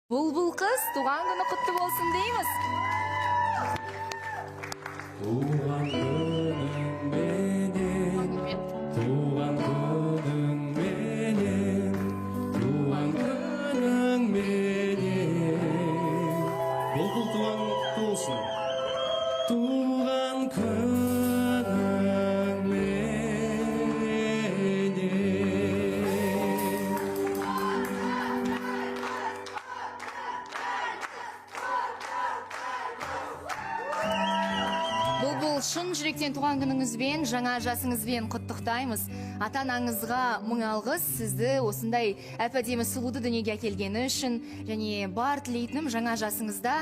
Бұлбұл қыз туған күні құтты болсын дейміз. Туған күнің менен, туған күнің менен, туған күнің менен. Бұлбұл туған құтты болсын. Туған күнің менен. Бұлбұл шын жүректен туған күніңізбен, жаңа жасыңызбен құттықтаймыз. Ата-анаңызға мың алғыс, сізді осындай әп-әдемі сұлуды дүниеге әкелгені үшін, және бар тілейтінім жаңа жасыңызда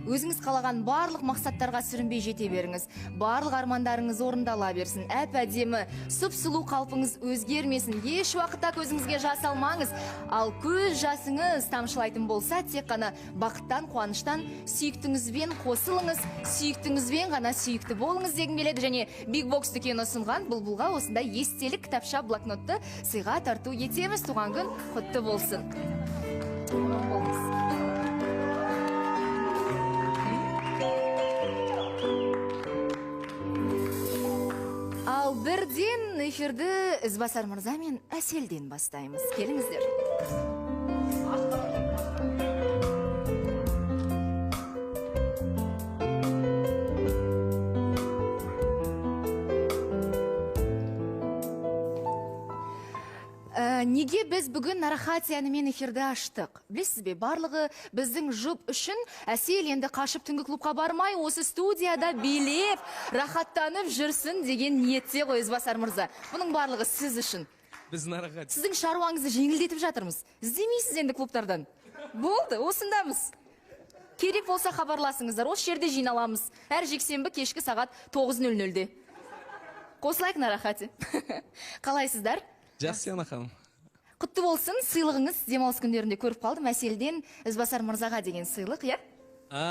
өзіңіз қалаған барлық мақсаттарға сүрінбей жете беріңіз. Барлық армандарыңыз орындала берсін. Әп-әдемі сұп-сұлу қалпыңыз өзгермесін. Еш уақытта көзіңізге жас алмаңыз. Ал көз жасыңыз тамшылайтын болса, тек қана бақыттан, қуаныштан сүйіктіңізбен қосылыңыз, сүйіктіңізбен ғана сүйікті болыңыз дегім келеді. Және Big Box дүкені ұсынған Бұлбұлға осындай естелік кітапша блокнотты сыйға тарту етеміз. Туған күн құтты болсын. Ал бірден эфирді Ізбасар мырза мен Әселден бастаймыз. Келіңіздер. Неге біз бүгін Нарахат әнімен эфирді аштық? Білесіз бе, барлығы біздің жұп үшін Әсел енді қашып түнгі клубқа бармай, осы студияда билеп, рахаттанып жүрсін деген ниетте ғой Ізбасар мырза. Бұның барлығы сіз үшін. Біз Нарахат. Сіздің шаруаңызды жеңілдетіп жатырмыз. Іздемейсіз енді клубтардан. Болды, осындамыз. Керек болса хабарласыңыздар, осы жерде жиналамыз. Әр жексенбі кешкі сағат 9:00-де. Қосылайық Нарахат. Қалайсыздар? Жақсы, Яна ханым. Құтты болсын, сыйлығыңыз демалыс күндерінде көріп қалдым. Әселден Ізбасар мырзаға деген сыйлық, иә?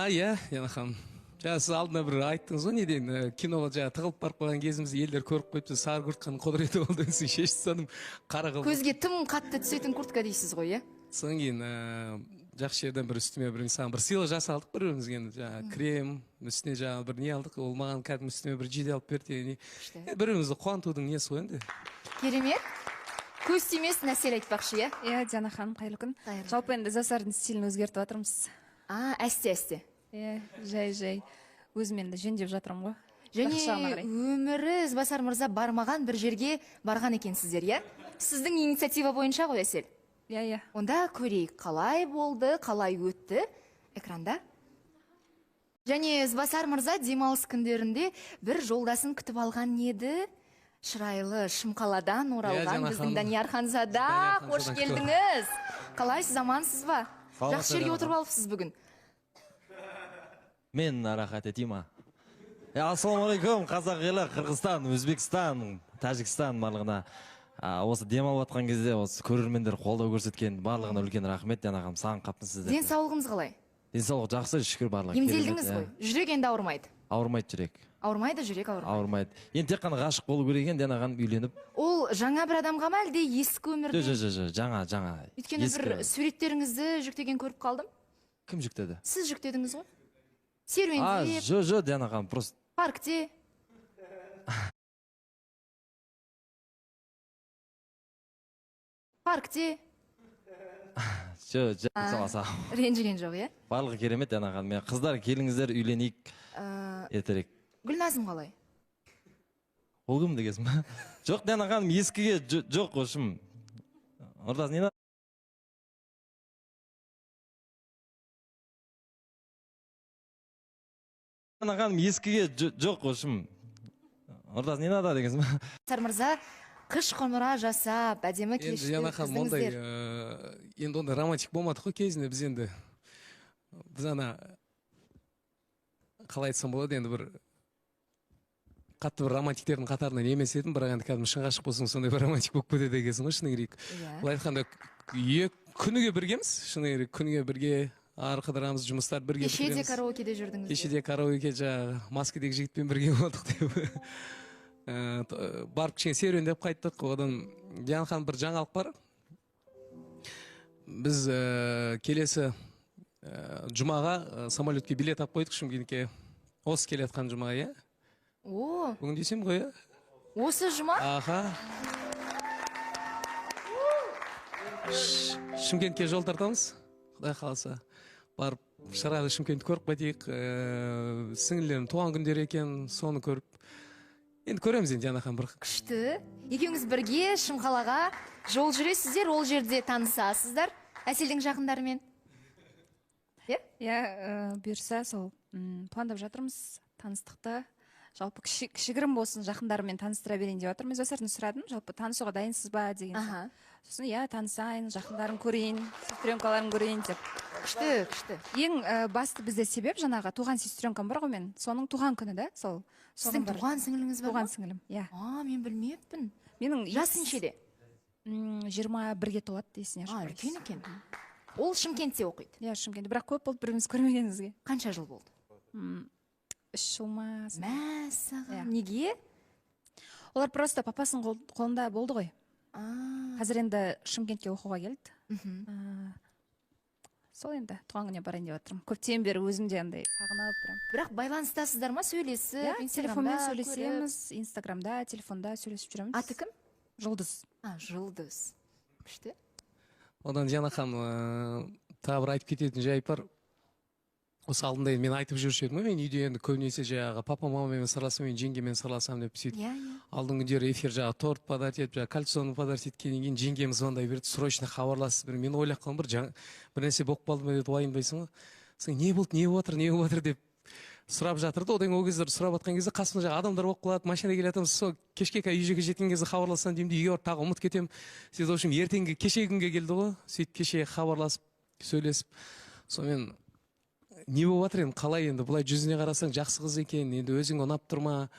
Иә, Яна ханым. Сіз алдына бір айттыңыз ғой, неден киноға тығылып барып қойған кезімізде елдер көріп қойыпты, сары құртқан құдіреті болды, сіз шешті саным, қара қылып. Көзге тым қатты түсетін құртқа дейсіз ғой, иә? Содан кейін жақсы жерден бір үстіме бір сыйлық жасалдық бір-бірімізге, крем, үстіне бір не алдық, ол маған кәдімгі үстіме бір жиде алып берді. Бір-бірімізді қуантудың несі ғой енді. Керемет. Көз тимесін Әсел айтпақшы, иә? Иә, Диана ханым, қайырлы күн. Жалпы енді Ізбасардың стилін өзгертіп жатырмыз. Әсте. Иә, жай. Өзім енді жөндеп жатырмын ғой. Және өмірі Ізбасар мырза бармаған бір жерге барған екенсіздер, иә? Сіздің инициатива бойынша ғой, Әсел? Иә. Онда көрейік, қалай болды, қалай өтті экранда. Және Ізбасар мырза демалыс күндерінде бір жолдасын күтіп алған еді. Шырайлы Шымқаладан оралған біздің Данияр Ханзада, қош келдіңіз. Қалайсыз, амансыз ба? Жақсы жерге отырып алыпсыз бүгін. Мен Нарахат Дима. Ассалаумағалейкум, қазақ елі, Қырғызстан, Өзбекстан, Тәжікстан барлығына. Осы демалып жатқан кезде осы көрермендер қолдау көрсеткен барлығына үлкен рахмет. Диана ханым, саған қаптың сіздер. Денсаулығыңыз қалай? Денсаулық жақсы, шүкір барлығы. Емделдіңіз ғой? Жүрек енді ауырмайды? Ауырмайды жүрек. Ауырмайды, жүрек ауырмайды. Енді тек қана ғашық болу керек екен, Диана ханым үйленіп. Ол жаңа бір адамға ма әлде ескі өмірде? Жаңа. Өйткені бір суреттеріңізді жүктеген көріп қалдым. Кім жүктеді? Сіз жүктедіңіз ғой? Серуендеп. Диана ханым, просто Паркте. Паркте. Ренжіген жоқ, е? Барлығы керемет, Диана ханым. Қыздар, келіңіздер, үйленейік ертерек. Гүлназым қалай? Ол кім дегесін ба? Жоқ, Диана ханым, ескіге жоқ қошым. Ордас, не надо? Диана ханым, ескіге жоқ қошым. Ордас, не надо дегесін ба? Ізбасар мырза, қыш құмыра жасап, әдемі кешті өткіздіңіздер. Енді онда романтик болмадық қой кезінде біз енді. Біз қалай айтсам болады, енді бір қатты бір романтиктердің қатарынан емес едім, бірақ енді кәдімгі шын ғашық болсаң сондай бір романтик болып кетеді екенсің ғой, шыны керек. Бұл айтқанда күніге біргеміз, шыны керек, күніге бірге қыдырамыз, жұмыстар бірге бітіреміз. Кешеде караокеде жүрдіңіз. Кешеде караоке маскедегі жігітпен бірге болдық деп. Барып кішкене серуендеп қайттық. Одан Диана ханым, бір жаңалық бар. Біз келесі жұмаға самолетке билет алып қойдық Шымкентке. Осы келе жатқан жұмаға, иә? О, Бүгін десем ғой, иә? осы жұма? Аха. Шымкентке жол тартамыз. Құдай қаласа. Барып, шарады Шымкентті көріп қайтайық. Сіңілерім туған күндері екен, соны көріп. Енді көреміз енді Жанахан бір. Күшті. Екеуіңіз бірге Шымқалаға жол жүресіздер, ол жерде танысасыздар. Әселдің жақындарымен. Иә, бұйырса сол пландап жатырмыз таныстықты. Жалпы кішігірім болсын жақындарымен таныстыра берейін деп жатырмын. Өздерін сұрадым, жалпы танысуға дайынсыз ба деген. Сосын иә, танысайын, жақындарын көрейін, сестренкаларын көрейін деп. Күшті. Ең басты бізде себеп жаңағы туған сестренкам бар ғой мен. Соның туған күні да, сол. Сіздің туған сіңіліңіз бар ма? Туған сіңілім, иә. Мен білмеппін. Менің жасы нешеде? 21-ге толады есіне шығар. Үлкен екен. Ол Шымкентте оқиды. Иә, Шымкентте. Бірақ көп болды біріміз көрмегенімізге. Қанша жыл болды? 3 жыл ма? Мәссаған. Неге? Олар просто папасының қолында болды ғой. Қазір енді Шымкентке оқуға келді. Сол енді туған күніне барайын деп жатырмын. Көптен бері өзім де андай сағынып прям. Бірақ байланыстасыздар ма, сөйлесіп? Телефонмен сөйлесеміз, Инстаграмда, телефонда сөйлесіп жүреміз. Аты кім? Жұлдыз. Жұлдыз. Күшті. Одан Жанахан тағы бір айтып кететін жайып бар. Осы алдында мен айтып жүруші едім, мен үйде енді көбінесе жаңағы папа мамамен сырласам, мен жеңгемен сырласам деп сөйтіп. Алдың күндері эфир жаңағы торт подарить етіп, жаңағы кольцоны подарить еткеннен кейін жеңгем звондай берді, срочно хабарласып бір. Мен ойлап қалдым, бір нәрсе болып қалды ма деп уайымдайсың ғой. Сен не болды, не болып жатыр деп сұрап жатырды. Одан ол кезде сұрап жатқан кезде қасымда жаңағы адамдар болып қалады, машина келе жатырмыз. Сол кешке үйге жеткен кезде хабарлассам деймін де үйге барып тағы ұмытып кетемін. Сөйтіп, в общем, ертеңгі кешегі күнге келді ғой. Сөйтіп кеше хабарласып, сөйлесіп. Сонымен не болып жатыр енді, қалай енді, бұлай жүзіне қарасаң жақсы қыз екен, енді өзің ұнап тұрма.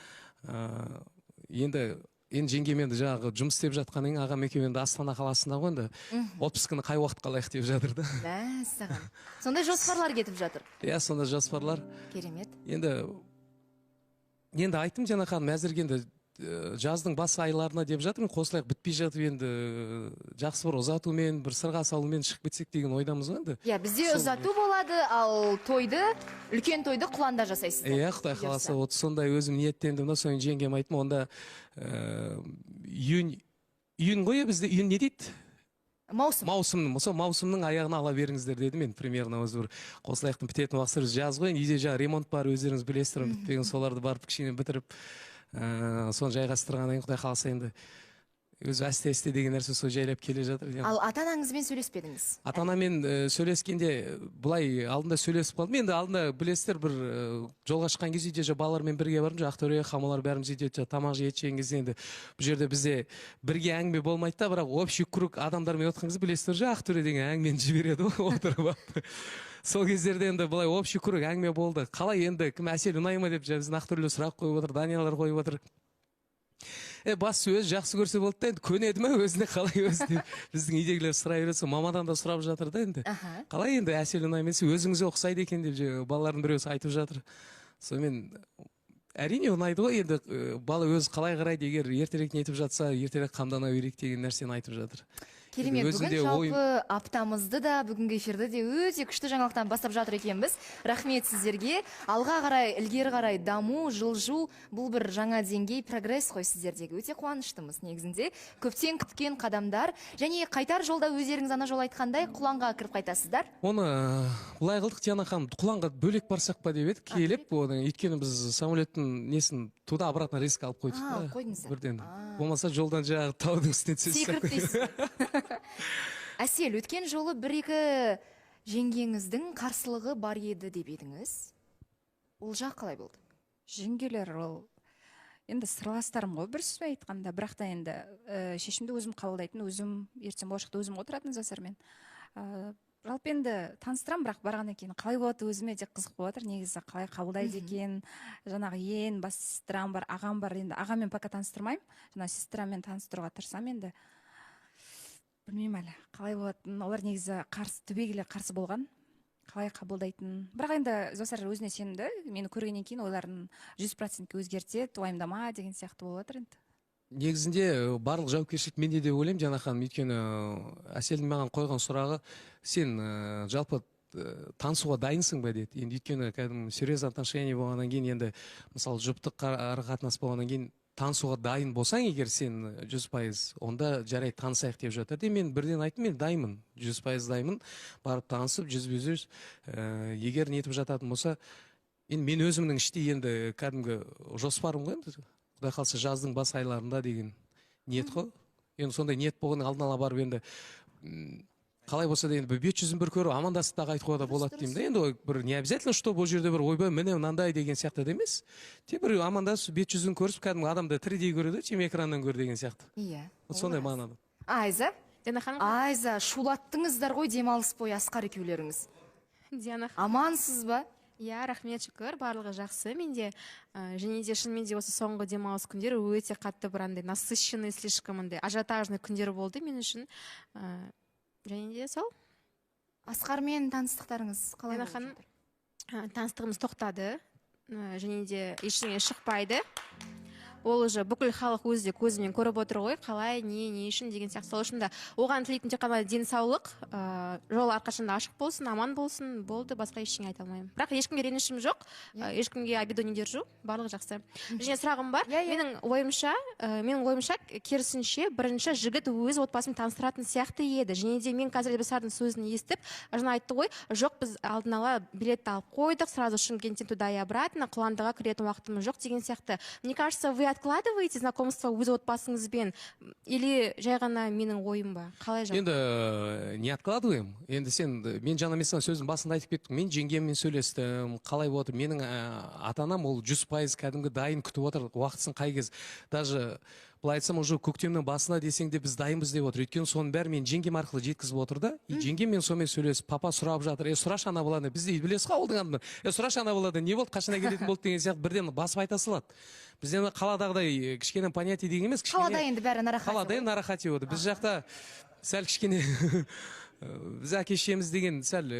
Енді жеңгем енді жаңағы жұмыс істеп жатқаннан кейін ағам екеуі енді Астана қаласында ғой, енді отпускыны қай уақыт қалайық деп жатыр да. Мәссаған. Сондай жоспарлар кетіп жатыр. Иә, сондай жоспарлар. Керемет. Енді айттым Жанахан, әзірге енді жаздың бас айларына деп жатырмын, қосылайық бітпей жатып енді жақсы бір ұзатумен, бір сырға салумен шығып кетсек деген ойдамыз ғой енді. Иә, бізде ұзату болады, ал үлкен тойды құланда жасайсыздар. Иә, Құдай қаласа, сондай өзім ниеттендім да, соны жеңгем айттым, онда июнь ғой, бізде июнь не дейді? Маусымның аяғына ала беріңіздер деді мен, примерно өзі бір қосылайықтың бітетін уақытыр жаз ғой, үйде жаңа ремонт бар, өздеріңіз білесіздер, бітпеген соларды барып кішкене бітіріп соны жайғастырғаннан кейін Құдай қаласа енді өзі әсте деген нәрсе сол жайлап келе жатыр. Ал ата-анаңызбен сөйлеспедіңіз? Ата-анамен сөйлескенде бұлай алдында сөйлесіп қалдым. Енді алдында білесіздер, бір жолға шыққан кезде үйде балалармен бірге бардым, Ақтөре хамалар бәріміз үйде тамақ жеген кезде енді бұл жерде бізде бірге әңгіме болмайды да, бірақ общий круг адамдармен отқан кезде білесіздер, Ақтөре деген әңгімені жібереді ғой отырып алып. Сол кездерде енді былай общий круг әңгіме болды. Қалай енді, кім Әсел ұнай ма деп біздің Ақтөрлер сұрақ қойып отыр, Даниялар қойып отыр. Басы өзі жақсы көрсе болды да, енді көнеді ме өзіне, қалай өзі деп біздің үйдегілер сұрай береді, мамадан да сұрап жатыр да енді. Қалай енді Әсел ұнай ма, өзіңізге ұқсайды екен деп балалардың біреусі айтып жатыр. Сонымен әрине ұнайды ғой, енді бала өзі қалай қарайды, егер ертерек нетіп жатса, ертерек қамдана берейік деген нәрсені айтып жатыр. Керемет, бүгін жалпы аптамызды да, бүгінгі эфирді де өте күшті жаңалықтан бастап жатыр екенбіз. Рахмет сіздерге. Алға қарай, ілгері қарай даму, жылжу, бұл бір жаңа деңгей, прогресс қой сіздердегі. Өте қуаныштымыз негізінде. Көптен күткен қадамдар. Және қайтар жолда өздеріңіз ана жол айтқандай құланға кіріп қайтасыздар. Оны бұлай қылдық, Жанахан, құланға бөлек барсақ па деп едік, келіп, өйткені біз самолеттің несін туда обратно рейске алып қойдық. Қойдыңыздар. Бірден. Болмаса жолдан жаңағы таудың үстіне түсесіз. Секіріп дейсіз. Әсел, өткен жолы бір-екі жеңгеңіздің қарсылығы бар еді деп едіңіз. Ол жақ қалай болды? Жеңгелер ол енді сырластарым ғой, бір сөзбен айтқанда, бірақ та енді шешімді өзім қабылдайтын, өзім ертең болашақта өзім отыратын Жасармен. Жалпы енді таныстырам, бірақ барғаннан кейін қалай болады өзіме де қызық болып жатыр. Негізі қалай қабылдайды екен, жаңағы ең бас сестрам бар, ағам бар. Енді ағамен пока таныстырмаймын, жаңа сестрамен таныстыруға тырысам енді. Білмеймін әлі, қалай болатынын. Олар негізі түбегейлі қарсы болған. Қалай қабылдайтын. Бірақ енді Жасар өзіне сенімді. Мені көргеннен кейін ойларын 100%-ке өзгертеді, уайымдама деген сияқты болып жатыр енді. Негізінде барлық жауапкершілік менде деп ойлаймын, Жанахан, өйткені Әселдің маған қойған сұрағы, сен жалпы танысуға дайынсың ба дейді. Енді өйткені кәдімгі серьезный отношение болғаннан кейін, енді мысалы жұптық қатынас болғаннан кейін танысуға дайын болсаң, егер сен 100%, онда жарайды танысайық деп жатыр. Мен бірден айттым, мен дайынмын, 100% дайынмын, барып танысып, 100%, егер нетіп жататын болса, мен өзімнің іште енді кәдімгі жоспарым ғой, құдай қалса жаздың бас айларында деген ниет қой. Енді сондай ниет болғанның алдын ала барып енді қалай болса да енді бет-жүзін бір көріп амандасып тағы айтуға да болады деймін да. Енді бір не обязательно, что бұл жерде бір ойбай міне мынандай деген сияқты да емес. Тек бір амандасып бет-жүзін көрісіп кәдімгі адамды тірідей көреді, чем экраннан көр деген сияқты. Иә. Вот сондай мағынада. Айза? Диана ханым. Айза, шулаттыңыздар ғой демалыс бойы Асқар екеулеріңіз. Диана ханым. Амансыз ба? Иә, рахмет, шүкір, барлығы жақсы. Менде және де шынымен де осы соңғы демалыс күндері өте қатты бір андай насыщенный, слишком андай ажиотажный күндер болды мен үшін. Және де сол. Асқармен таныстықтарыңыз қалай Диана ханым, таныстығымыз тоқтады. Және де ештеңе шықпайды. Ол уже бүкіл халық өзі көзімен көріп отыр ғой, қалай, не үшін деген сияқты. Сол үшін де оған тілейтін тек қана денсаулық, жол әрқашанда ашық болсын, аман болсын, болды, басқа ештеңе айта алмаймын. Бірақ ешкімге ренішім жоқ, ешкімге обиду не держу, барлығы жақсы. Және сұрағым бар, менің ойымша, керісінше бірінші жігіт өз отбасын таныстыратын сияқты еді. Және де мен қазір Ибисардың сөзін естіп, жаңа айтты ғой, жоқ, біз алдын ала билетті алып қойдық, сразу Шымкенттен туда и обратно, Қыландыға кіретін уақытымыз жоқ деген сияқты. Мне кажется, вы откладываете знакомство өз отбасыңызбен или жай ғана менің ойым ба? Қалай жақ? Енді не откладываем? Енді мен жаңа мен сөздің басында айтып кеттім. Мен жеңгеммен сөйлестім. Қалай болып отыр? Менің ата-анам ол 100% кәдімгі дайын күтіп отыр. Уақытсын қай кез. Даже былай айтсам, уже көктемнің басына десең де біз дайынбыз деп отыр. Өйткені соның бәрі мен жеңгем арқылы жеткізіп отыр да. Жеңгем мен сонымен сөйлесіп, папа сұрап жатыр. Сұрашы ана баланы. Бізде білесіз ғой ауылдың адамдар. Сұрашы ана баладан не болды, қашан келетін болды деген сияқты бірден басып айта салады. Бізде қаладағыдай кішкене понятие деген емес. Қалада енді бәрі нарахати. Қалада енді нарахати болды. Біз жақта сәл кішкене біз әке-шешеміз деген сәл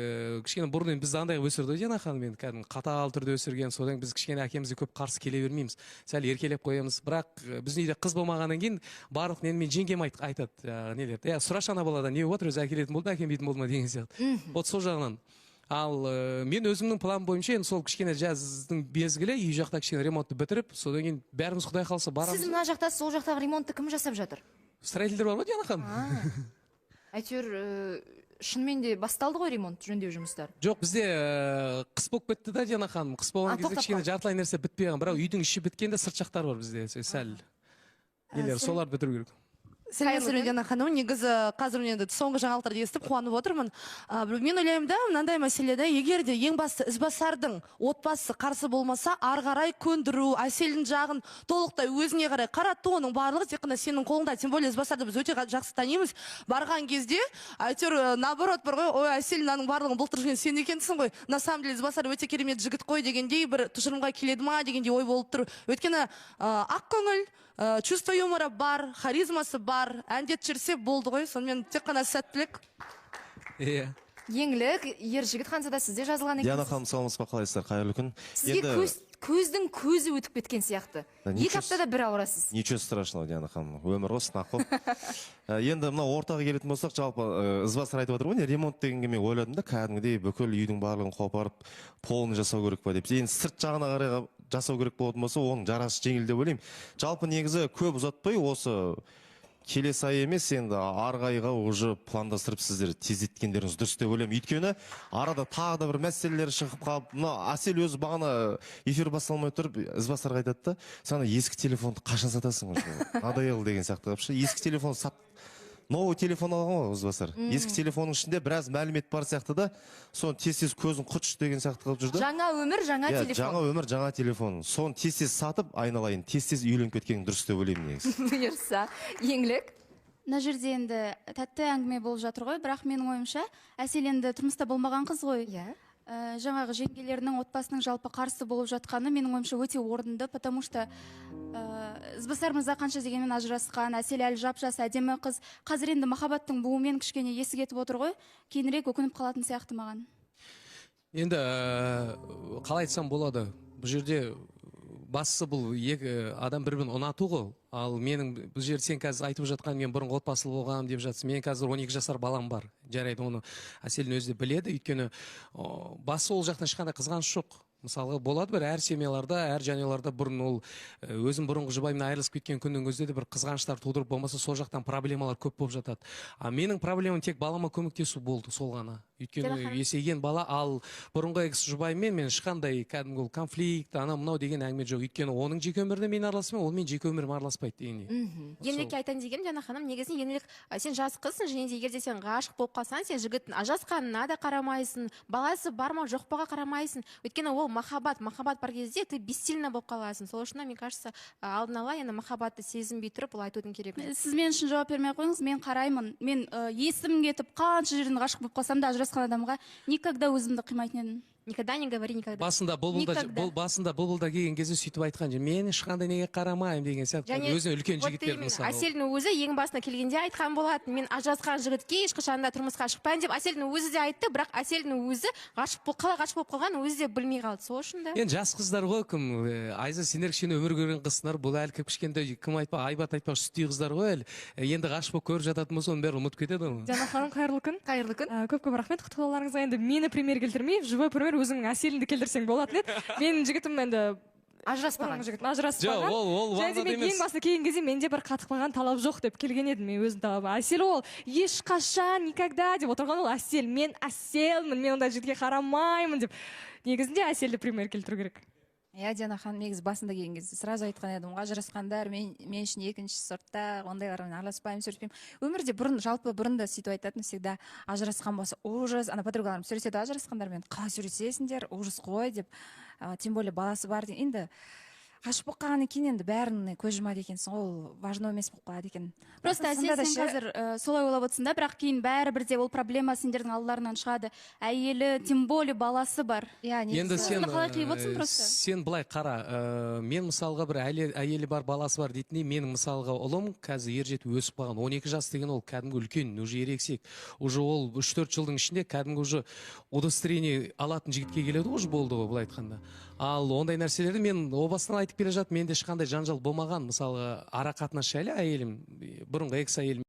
кішкене бұрын бізді андай өсірді Диана ханым, енді кәдімгі қатал түрде өсірген. Содан біз кішкене әкемізге көп қарсы келе бермейміз. Сәл еркелеп қоямыз. Бірақ біздің үйде қыз болмағаннан кейін барлық мен жеңгем айтады нелерді. Сұрашы ана баладан не отыр, өзі әкелетін болды, әкелмейтін болды ма деген сияқты. Вот сол жағынан. Ал мен өзімнің планым бойынша енді сол кішкене жаздың безгілі үй жақта кішкене ремонтты бітіріп, содан кейін бәріміз құдай қалса барамыз. Сіз мына жақта, сол жақтағы ремонтты кім жасап жатыр? Строительдер бар ма Диана ханым? Әйтеуір шынымен де басталды ғой ремонт, жөндеу жұмыстары? Жоқ, бізде қыс болып кетті да Диана ханым. Қыс болған кезде кішкене жартылай нәрсе бітпей қалған. Бірақ үйдің іші біткенде сырт жақтары бар бізде. Сәл нелер, солар бітіру керек. Сәлеметсіздер Диана ханым, негізі қазір мен соңғы жаңалықтарды естіп қуанып отырмын. Мен ойлаймын да, мынандай мәселеде, егер де ең басты Ізбасардың отбасы қарсы болмаса, ары қарай көндіру, Әселдің жағын толықтай өзіне қарай қарату, оның барлығы тек қана сенің қолыңда. Тем более Ізбасарды біз өте жақсы танимыз. Барған кезде, әйтеуір наоборот бар ғой, ой, Әсел мынаның барлығын былтыр жүрген сен екенсің ғой. На самом деле Ізбасар өте керемет жігіт қой дегендей бір тұжырымға келеді ма дегендей ой болып тұр. Өйткені ақ көңіл, чувство юмора бар, харизмасы бар, әндет жүрсе болды ғой, сонымен тек қана сәттілік. Иә. Еңлік, ер жігіт Ханзада сізде жазылған екенсіз. Диана ханым, саламатсыз ба, қалайсыздар, қайырлы күн. Сізге көздің көзі өтіп кеткен сияқты. Екі аптада бір ауырасыз. Ничего страшного, Диана ханым, өмір ғой, сынақ қой. Енді мына ортаға келетін болсақ, жалпы Ізбасар айтып отыр ғой, ремонт дегенге мен ойладым да, кәдімгідей бүкіл үйдің барлығын қопарып, полын жасау керек па деп. Енді сырт жағына қарай жасау керек болатын болса, оның жарасы жеңіл деп ойлаймын. Жалпы негізі көп ұзатпай осы келесі ай емес, енді арғы айға уже пландастырып сіздер тездеткендеріңіз дұрыс деп ойлаймын. Өйткені арада тағы да бір мәселелер шығып қалып, мына Асел өзі бағана эфир басталмай тұрып Ізбасарға айтады да, сен ескі телефонды қашан сатасың? Надоел деген сияқты қылып, ескі телефон сат. Новый телефон алған ғой Ізбасар. Ескі телефонның ішінде біраз мәлімет бар сияқты да, соны тез-тез көзін құтыш деген сияқты қылып жүрді. Жаңа өмір, жаңа телефон. Жаңа өмір, жаңа телефон. Соны тез-тез сатып, айналайын, тез-тез үйленіп кеткенің дұрыс деп ойлаймын негізі. Бұйырса, Еңлік. Мына жерде енді тәтті әңгіме болып жатыр ғой, бірақ менің ойымша, Әсел енді тұрмыста болмаған қыз ғой. Жаңағы жеңгелерінің отбасының жалпы қарсы болып жатқаны менің ойымша өте орынды, потому что Ізбасар мырза қанша дегенмен ажырасқан, Әсел әлі жап-жас әдемі қыз. Қазір енді махаббаттың буымен кішкене есі кетіп отыр ғой, кейінірек өкініп қалатын сияқты маған. Енді қалай айтсам болады, бұл жерде бастысы бұл екі адам бір-бірін ұнату ғой. Ал менің бұл жер сен қазір айтып жатқан мен бұрынғы отбасылы болғанмын деп жатсың. Мен қазір 12 жасар балам бар. Жарайды, оны Әселдің өзі де біледі. Өйткені басы ол жақтан ешқандай қызғаныш жоқ. Мысалға болады бір әр семьяларда, әр жанұяларда бұрын ол өзім бұрынғы жұбайыммен айырылысып кеткен күннің өзінде де бір қызғаныштар тудырып болмаса сол жақтан проблемалар көп болып жатады. А менің проблемам тек балама көмектесу болды, сол ғана. Өйткені есейген бала, ал бұрынғы экс жұбайыммен мен ешқандай кәдімгі конфликт, анау мынау деген әңгіме жоқ. Өйткені оның жеке өміріне мен араласпаймын, ол мен жеке өміріме араласпайды дегендей. Еңлікке айтайын дегенім, Жана ханым, негізінен еңлік сен жас қызсың, және де егер де сен ғашық болып қалсаң, сен жігіттің ажырасқанына да қарамайсың, баласы бар ма жоқ паға қарамайсың. Өйткені ол махаббат бар кезде ты бессильно болып қаласың. Сол үшін мен кажется, алдын ала енді махаббатты сезінбей тұрып бұл айтудың керек. Сіз мен үшін жауап бермей қойыңыз, мен қараймын. Мен есім кетіп қанша жерден ғашық болып қалсам да ажырасқан адамға никогда өзімді қимайтын едім. Никогда не говори никогда. Басында бұлбұлда келген кезде сөйтіп айтқан же, мен ешқандай неге қарамаймын деген сияқты. Өзіне үлкен жігіттер мысалы. Әселдің өзі ең басына келгенде айтқан болатын, мен ажырасқан жігітке ешқашан да тұрмысқа шықпаймын деп. Әселдің өзі де айтты, бірақ Әселдің өзі қалай ғашық болып қалған өзі де білмей қалды. Сол үшін де. Енді жас қыздар ғой, кім Айза, сендер кішкене өмір көрген қызсыңдар, бұл әлі кішкентай кім айтпа, айбат айтпа, сүттей қыздар ғой әлі. Енді ғашық болып көріп жататын болса, оның бәрі ұмытып кетеді ғой. Жана ханым, қайырлы күн. Қайырлы күн. Көп рахмет құттықтауларыңызға. Енді мені пример келтірмей, живой пример өзіңнің Әселіңді келтірсең болатын еді. Менің жігітім енді Ажыраспаған. Ажыраспаған. Және мен ең басына келген кезде менде бір қатып қалған талап жоқ деп келген едім, мен өзім талабы. Әсел ол ешқашан никогда деп отырған, ол Әсел, мен Әселмін, мен ондай жігітке қарамаймын деп. Негізінде Әселді пример келтіру керек. Иә, Диана ханым, негізі басында келген кезде сразу айтқан едім, ажырасқандар мен үшін екінші сортта, ондайлармен араласпаймын, сөйлеспеймін. Өмірде жалпы бұрын да сөйтіп айтатын, всегда ажырасқан болса ужас, ана подругаларым сөйлеседі, ажырасқандармен қалай сөйлесесіңдер, ужас қой деп, тем более баласы бар деген. Енді ғашық болып қалғаннан кейін енді бәрін көз жұмады екенсің, ол важно емес болып қалады екен. Просто Әсел, сен қазір солай ойлап отырсың да, бірақ кейін бәрібір де ол проблема сендердің алдарынан шығады. Әйелі, тем более баласы бар. Енді қалай қиып отырсың просто? Сен былай қара, мен мысалға бір әйелі бар, баласы бар дейтіндей, менің мысалға ұлым қазір ержетіп өсіп қалған. 12 жас деген ол кәдімгі үлкен, уже ерексек. Уже ол 3-4 жылдың ішінде кәдімгі уже удостоверение алатын жігітке келеді, уже болды ғой, былай айтқанда. Ал ондай нәрселерді мен о бастан айтып келе жатып, менде ешқандай жанжал болмаған. Мысалы, ара қатынас жайлы әйелім, бұрынғы экс әйелім